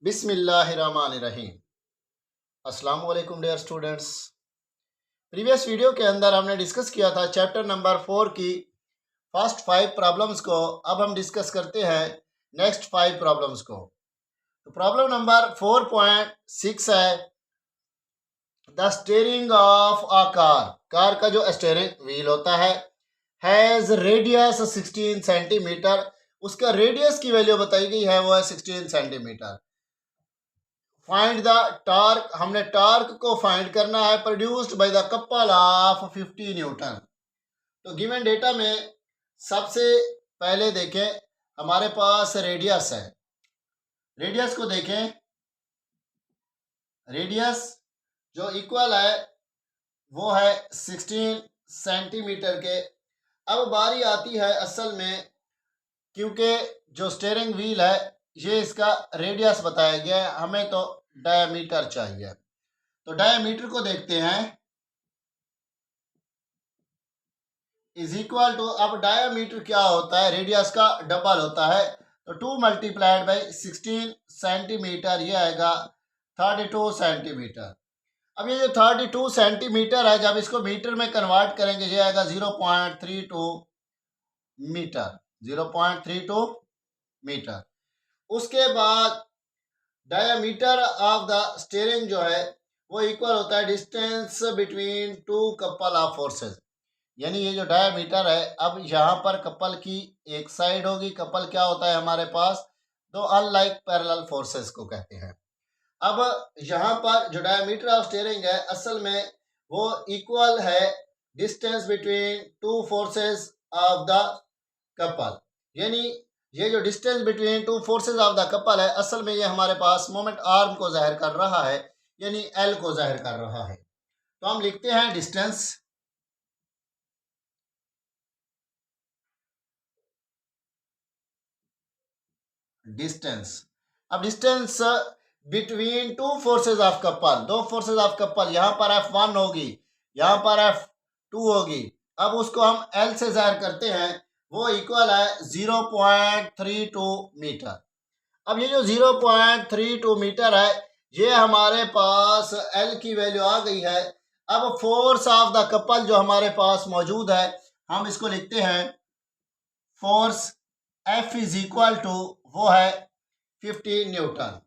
बिस्मिल्लाहिर्रहमानिर्रहीम। अस्सलाम वालेकुम डियर स्टूडेंट्स। प्रीवियस वीडियो के अंदर हमने डिस्कस किया था चैप्टर नंबर 4 की फर्स्ट 5 प्रॉब्लम्स को। अब हम डिस्कस करते हैं नेक्स्ट 5 प्रॉब्लम्स को। तो प्रॉब्लम नंबर 4.6 है the steering of a car. Car का जो स्टीयरिंग व्हील होता है हैज़ रेडियस 16 सेंटीमीटर। उसका रेडियस की वैल्यू बताई गई है, वो है 16 सेंटीमीटर। फाइंड द टॉर्क, हमने टॉर्क को फाइंड करना है produced by the couple of 50 Newton. तो गिवन डेटा में सबसे पहले देखें हमारे पास रेडियस है। रेडियस को देखें, रेडियस जो इक्वल है वो है 16 सेंटीमीटर के। अब बारी आती है असल में, क्योंकि जो स्टीयरिंग व्हील है ये इसका रेडियस बताया गया है, हमें तो डायमीटर चाहिए। तो डायमीटर को देखते हैं, इज इक्वल टू, अब डायमीटर क्या होता है, रेडियस का डबल होता है। तो 2 मल्टीप्लाइड बाई 16 सेंटीमीटर, ये आएगा 32 सेंटीमीटर। अब ये जो 32 सेंटीमीटर है, जब इसको मीटर में कन्वर्ट करेंगे ये आएगा 0.32 मीटर, 0.32 मीटर। उसके बाद डायमीटर ऑफ द स्टीयरिंग जो है वो इक्वल होता है distance between two couple of forces. यानी ये जो डायमीटर है, अब यहाँ पर कपल की एक साइड होगी। कपल क्या होता है हमारे पास, दो अनलाइक पैरेलल फोर्सेस को कहते हैं। अब यहाँ पर जो डायमीटर ऑफ स्टीयरिंग है असल में वो इक्वल है distance between two forces of the couple. यानी ये जो distance between two forces of the couple है, असल में ये हमारे पास मोमेंट आर्म को जाहिर कर रहा है, यानी एल को जाहिर कर रहा है। तो हम लिखते हैं डिस्टेंस, डिस्टेंस। अब distance between two forces of couple, दो फोर्सेस ऑफ कपल, यहाँ पर F1 होगी, यहाँ पर F2 होगी। अब उसको हम L से जाहिर करते हैं, वो इक्वल है 0.32 मीटर। अब ये जो 0.32 मीटर है ये हमारे पास L की वैल्यू आ गई है। अब फोर्स ऑफ द कपल जो हमारे पास मौजूद है, हम इसको लिखते हैं force F is equal to, वो है 50 न्यूटन।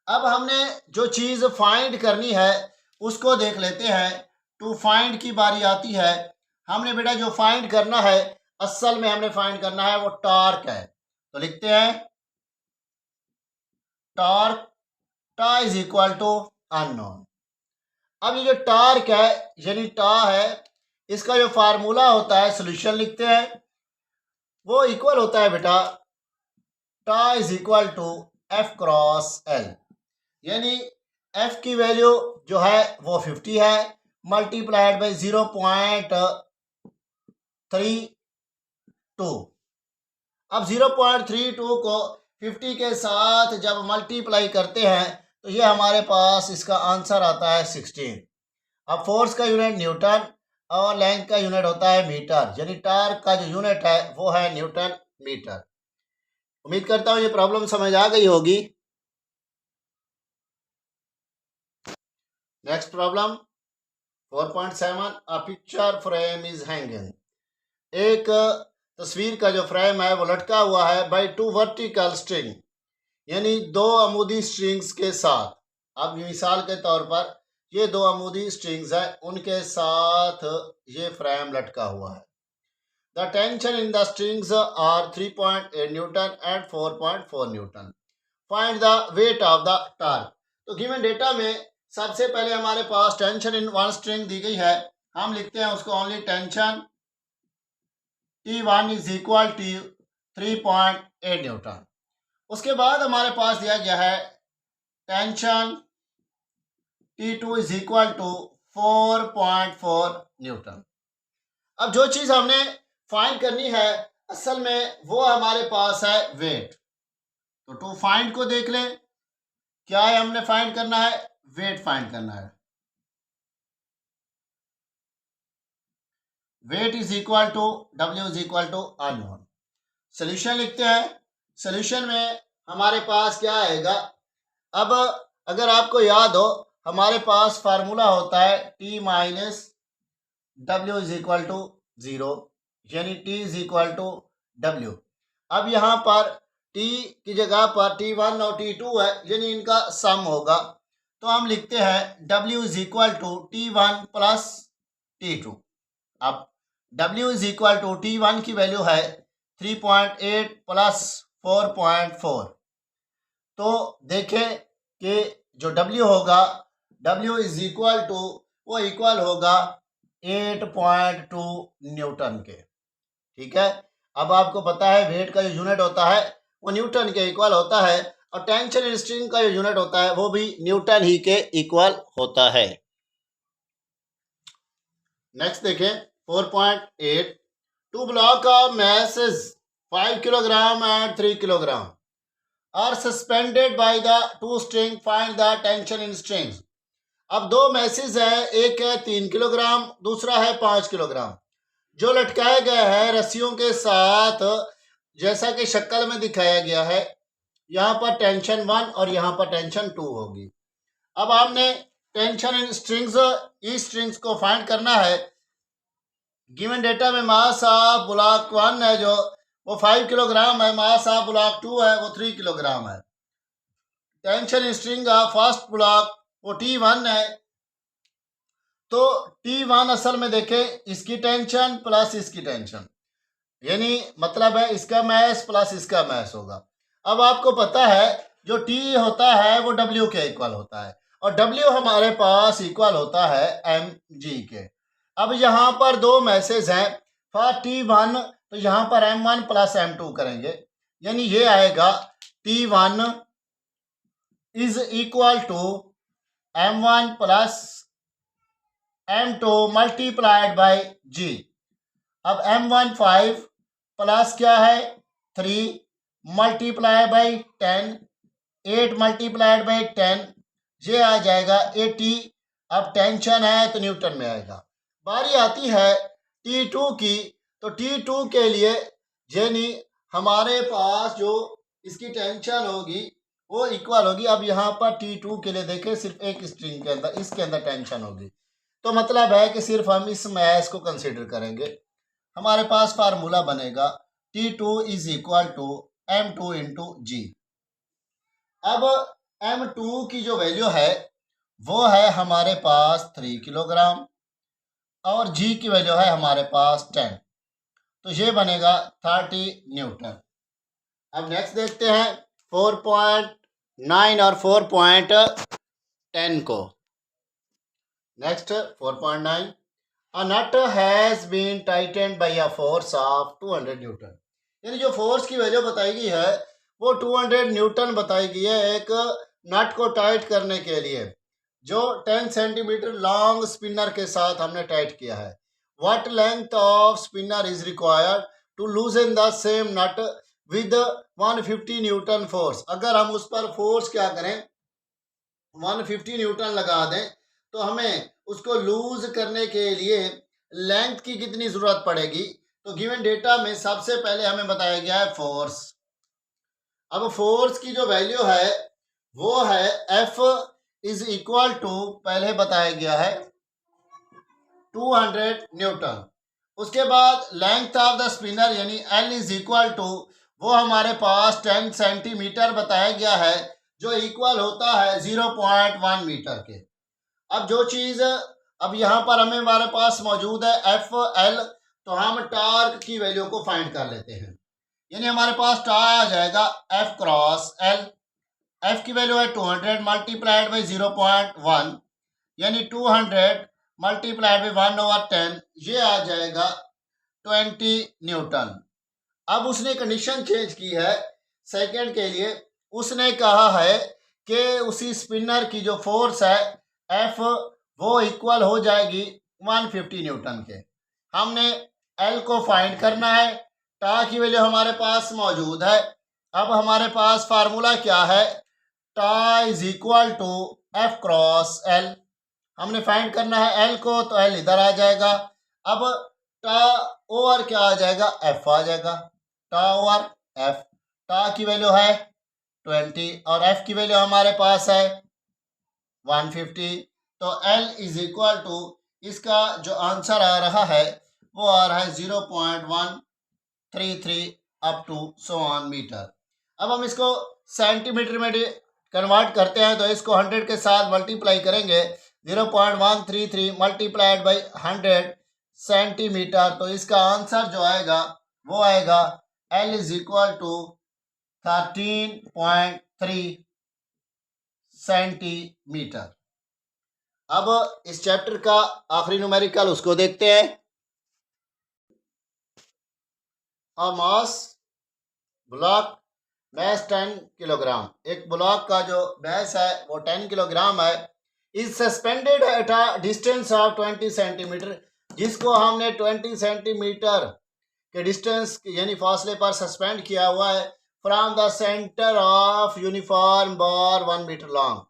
अब हमने जो चीज़ फाइंड करनी है उसको देख लेते हैं। टू फाइंड की बारी आती है। हमने बेटा जो फाइंड करना है, असल में हमने फाइंड करना है वो टॉर्क है। तो लिखते हैं टॉर्क, टा इज इक्वल टू अननोन। अब ये जो टॉर्क है यानी टा है, इसका जो फार्मूला होता है, सोल्यूशन लिखते हैं, वो इक्वल होता है बेटा tau is equal to F cross L. यानी एफ की वैल्यू जो है वो 50 है, मल्टीप्लाइड बाई 0.32। अब 0.32 को 50 के साथ जब मल्टीप्लाई करते हैं तो ये हमारे पास इसका आंसर आता है 16। अब फोर्स का यूनिट न्यूटन और लेंथ का यूनिट होता है मीटर, यानी टॉर्क का जो यूनिट है वो है न्यूटन मीटर। उम्मीद करता हूँ ये प्रॉब्लम समझ आ गई होगी। Next problem 4.7 a picture frame is hanging. एक तस्वीर का जो फ्रेम है वो लटका हुआ है बाय 2 वर्टिकल स्ट्रिंग, यानी 2 अमूदी स्ट्रिंग्स के साथ। अब मिसाल के तौर पर ये 2 अमूदी स्ट्रिंग्स हैं, उनके साथ ये फ्रेम लटका हुआ है। The tension in the strings are 3.8 newton and 4.4 newton. Find the weight of the torque. तो गिवन डेटा में सबसे पहले हमारे पास टेंशन इन वन स्ट्रिंग दी गई है, हम लिखते हैं उसको only tension T1 is equal to 3.8 newton. उसके बाद हमारे पास दिया गया है tension T2 is equal to 4.4 newton. अब जो चीज़ हमने फाइंड करनी है असल में वो हमारे पास है वेट। तो टू फाइंड को देख लें, क्या है हमने फाइंड करना है, वेट फाइंड करना है। Weight is equal to W is equal to unknown. Solution लिखते हैं। सोल्यूशन में हमारे पास क्या आएगा, अब अगर आपको याद हो, हमारे पास फार्मूला होता है T minus W is equal to zero, यानी T is equal to W. अब यहाँ पर टी की जगह पर T1 और T2 है, यानी इनका सम होगा। तो हम लिखते हैं W is equal to T1 plus T2। अब W is equal to T1 की वैल्यू है 3.8 प्लस 4.4। तो देखें कि जो W होगा, W इज इक्वल टू, वो इक्वल होगा 8.2 न्यूटन के। ठीक है, अब आपको पता है वेट का जो यूनिट होता है वो न्यूटन के इक्वल होता है, और टेंशन इन स्ट्रिंग का जो यूनिट होता है वो भी न्यूटन ही के इक्वल होता है। नेक्स्ट देखें 4.8, two block of mass is 5 kilogram and 3 kilogram are suspended by the two string, find the tension in strings. अब दो मैसेज है, एक है 3 किलोग्राम, दूसरा है 5 किलोग्राम, जो लटकाए गए हैं रस्सियों के साथ, जैसा कि शक्ल में दिखाया गया है। यहाँ पर टेंशन 1 और यहाँ पर टेंशन 2 होगी। अब आपने tension in strings, E strings को फाइंड करना है। गिवन डेटा में मास ऑफ ब्लॉक 1 है जो वो 5 किलोग्राम है, मास ऑफ ब्लॉक 2 है वो 3 किलोग्राम है। Tension in string of first block वो T1 है। तो T1 असल में देखें इसकी टेंशन प्लस इसकी टेंशन, यानी मतलब है इसका मैस प्लस इसका मैस होगा। अब आपको पता है जो T होता है वो W के इक्वल होता है, और W हमारे पास इक्वल होता है mg के। अब यहाँ पर दो मैसेज हैं फॉर T1, तो यहाँ पर m1 प्लस m2 करेंगे, यानी ये आएगा T1 is equal to m1 plus m2 multiplied by g। अब m1 5 प्लस क्या है 3 मल्टीप्लाई बाई 10, 8 मल्टीप्लाइड बाई 10, ये आ जाएगा 80। अब टेंशन है तो न्यूटन में आएगा। बारी आती है T2 की, तो T2 के लिए यानी हमारे पास जो इसकी टेंशन होगी वो इक्वल होगी। अब यहाँ पर T2 के लिए देखें, सिर्फ एक स्ट्रिंग के अंदर, इसके अंदर टेंशन होगी, तो मतलब है कि सिर्फ हम इस मैस को कंसीडर करेंगे। हमारे पास फार्मूला बनेगा T2 is equal to M2 into g. अब M2 की जो वैल्यू है वो है हमारे पास 3 किलोग्राम, और G की वैल्यू है हमारे पास 10, तो ये बनेगा 30 न्यूटन। अब नेक्स्ट देखते हैं 4.9 और 4.10 को। Next 4.9, a nut has been tightened by a force of 200 Newton, यानी जो फोर्स की वैल्यू बताई गई है वो 200 न्यूटन बताई गई है एक नट को टाइट करने के लिए, जो 10 सेंटीमीटर लॉन्ग स्पिनर के साथ हमने टाइट किया है। What length of spinner is required to loosen the same nut with 150 newton force. अगर हम उस पर फोर्स क्या करें 150 न्यूटन लगा दें, तो हमें उसको लूज करने के लिए लेंथ की कितनी ज़रूरत पड़ेगी। तो गिवन डेटा में सबसे पहले हमें बताया गया है फोर्स। अब फोर्स की जो वैल्यू है वो है F इज इक्वल टू, पहले बताया गया है 200 न्यूटन। उसके बाद लेंथ ऑफ द स्पिनर यानी L इज इक्वल टू, वो हमारे पास 10 सेंटीमीटर बताया गया है, जो इक्वल होता है 0.1 मीटर के। अब जो चीज़ अब यहाँ पर हमें हमारे पास मौजूद है FL, तो हम टार्क की वैल्यू को फाइंड कर लेते हैं, यानी हमारे पास टार्क आ जाएगा F क्रॉस L। F की वैल्यू है 200 मल्टीप्लाइड बाई 0.1, यानी 200 मल्टीप्लाइड बाई 1/10, ये आ जाएगा 20 न्यूटन। अब उसने कंडीशन चेंज की है सेकंड के लिए, उसने कहा है कि उसी स्पिनर की जो फोर्स है F वो इक्वल हो जाएगी 150 न्यूटन के। हमने L को फाइंड करना है, टा की वैल्यू हमारे पास मौजूद है। अब हमारे पास फार्मूला क्या है, tau is equal to F cross L। हमने फाइंड करना है L को, तो L इधर आ जाएगा। अब टा ओवर क्या आ जाएगा, F आ जाएगा, टा ओवर F। टा की वैल्यू है 20 और एफ की वैल्यू हमारे पास है 150। तो एल इज इक्वल टू, इसका जो आंसर आ रहा है वो आ रहा है 0.133 up to so on metre. अब हम इसको सेंटीमीटर में कन्वर्ट करते हैं, तो इसको 100 के साथ मल्टीप्लाई करेंगे। 0.133 मल्टीप्लाइड बाई 100 सेंटीमीटर, तो इसका आंसर जो आएगा वो आएगा L is equal to 13.3 centimetre. अब इस चैप्टर का आखिरी न्यूमेरिकल उसको देखते हैं। A mass block base 10 kilogram, एक ब्लॉक का जो बैस है वो 10 किलोग्राम है। Is suspended at a distance of 20 centimetre, जिसको हमने 20 सेंटीमीटर के डिस्टेंस यानी फासले पर सस्पेंड किया हुआ है। From the centre of uniform bar 1 metre long,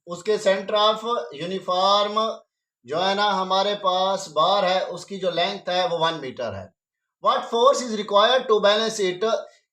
उसके सेंटर ऑफ यूनिफॉर्म जो है ना हमारे पास बार है, उसकी जो लेंथ है वो 1 मीटर है। What force is required to balance it,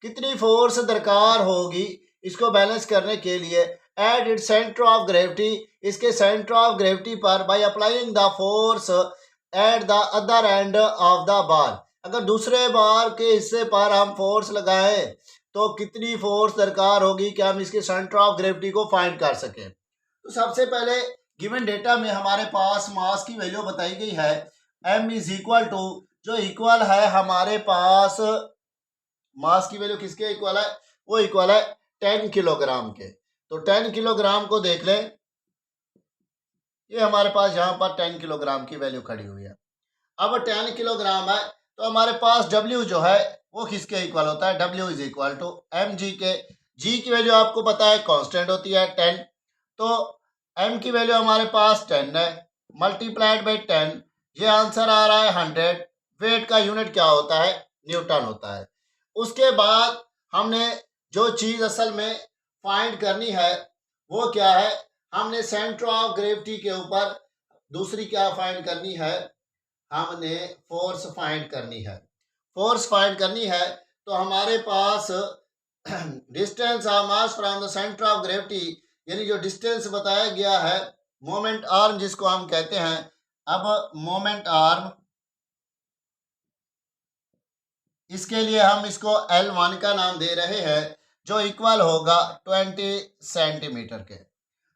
कितनी फोर्स दरकार होगी इसको बैलेंस करने के लिए। At it centre of gravity, इसके सेंटर ऑफ ग्रेविटी पर, by applying the force at the other end of the bar, अगर दूसरे बार के हिस्से पर हम फोर्स लगाएं तो कितनी फोर्स दरकार होगी कि हम इसके सेंटर ऑफ ग्रेविटी को फाइंड कर सकें। तो सबसे पहले गिवन डेटा में हमारे पास मास की वैल्यू बताई गई है, m इज इक्वल टू, जो इक्वल है हमारे पास मास की वैल्यू किसके इक्वल है, वो इक्वल है 10 किलोग्राम के। तो 10 किलोग्राम को देख लें, ये हमारे पास यहाँ पर 10 किलोग्राम की वैल्यू खड़ी हुई है। अब 10 किलोग्राम है तो हमारे पास W जो है वो किसके इक्वल होता है, W is equal to mg के। g की वैल्यू आपको पता है कांस्टेंट होती है 10, तो m की वैल्यू हमारे पास 10 है, मल्टीप्लाइड बाई 10, ये आंसर आ रहा है 100। वेट का यूनिट क्या होता है, न्यूटन होता है। उसके बाद हमने जो चीज़ असल में फाइंड करनी है वो क्या है, हमने सेंटर ऑफ ग्रेविटी के ऊपर दूसरी क्या फाइंड करनी है, हमने फोर्स फाइंड करनी है। फोर्स फाइंड करनी है तो हमारे पास distance of mass from the centre of gravity, यानी जो डिस्टेंस बताया गया है, मोमेंट आर्म जिसको हम कहते हैं। अब मोमेंट आर्म, इसके लिए हम इसको L1 का नाम दे रहे हैं, जो इक्वल होगा 20 सेंटीमीटर के।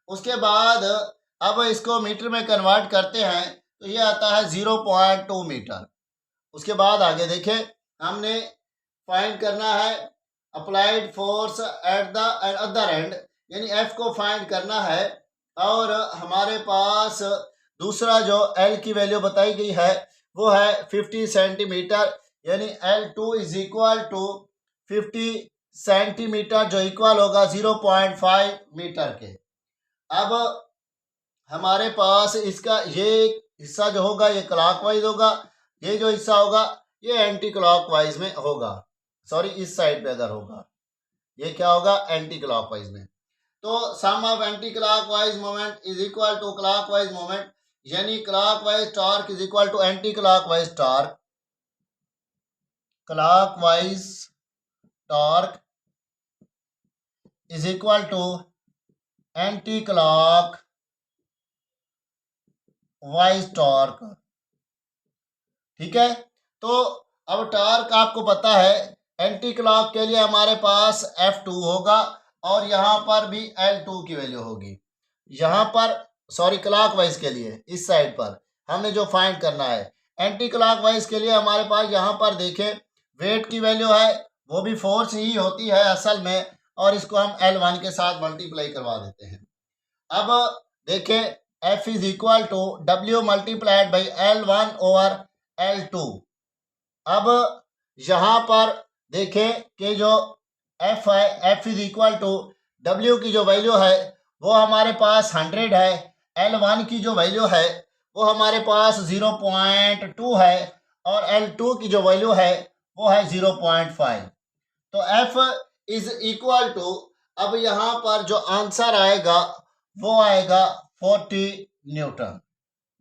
उसके बाद अब इसको मीटर में कन्वर्ट करते हैं तो ये आता है 0.2 मीटर। उसके बाद आगे देखें, हमने फाइंड करना है applied force at the other and, यानी F को फाइंड करना है। और हमारे पास दूसरा जो L की वैल्यू बताई गई है वो है 50 सेंटीमीटर, यानी L2 is equal to 50 centimetre, जो इक्वल होगा 0.5 मीटर के। अब हमारे पास इसका ये हिस्सा जो होगा ये क्लॉकवाइज होगा, ये जो हिस्सा होगा ये एंटी क्लॉकवाइज में होगा, सॉरी इस साइड पे अगर होगा ये क्या होगा, एंटी क्लॉकवाइज में। तो sum of anticlockwise moment is equal to clockwise moment, यानी clockwise torque is equal to anticlockwise torque. Clockwise torque is equal to anticlockwise torque. ठीक है, तो अब टॉर्क आपको पता है, एंटी क्लॉक के लिए हमारे पास F2 होगा और यहाँ पर भी L2 की वैल्यू होगी। यहाँ पर सॉरी क्लॉकवाइज के लिए इस साइड पर हमने जो फाइंड करना है, एंटी क्लॉकवाइज के लिए हमारे पास यहाँ पर देखें वेट की वैल्यू है, वो भी फोर्स ही होती है असल में, और इसको हम L1 के साथ मल्टीप्लाई करवा देते हैं। अब देखें F is equal to W multiplied by L1 over L2। अब यहाँ पर देखें कि जो F है, F is equal to W की जो वैल्यू है वो हमारे पास 100 है, L1 की जो वैल्यू है वो हमारे पास 0.2 है और L2 की जो वैल्यू है वो है 0.5। तो F इज इक्वल टू, अब यहाँ पर जो आंसर आएगा वो आएगा 40 न्यूटन।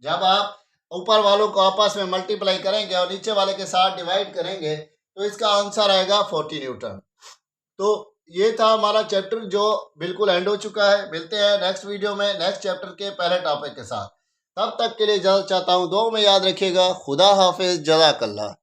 जब आप ऊपर वालों को आपस में मल्टीप्लाई करेंगे और नीचे वाले के साथ डिवाइड करेंगे तो इसका आंसर आएगा 40 न्यूटन। तो ये था हमारा चैप्टर जो बिल्कुल एंड हो चुका है। मिलते हैं नेक्स्ट वीडियो में नेक्स्ट चैप्टर के पहले टॉपिक के साथ। तब तक के लिए इजाज़त चाहता हूँ। दुआ में याद रखिएगा। खुदा हाफिज़। जज़ाकल्लाह।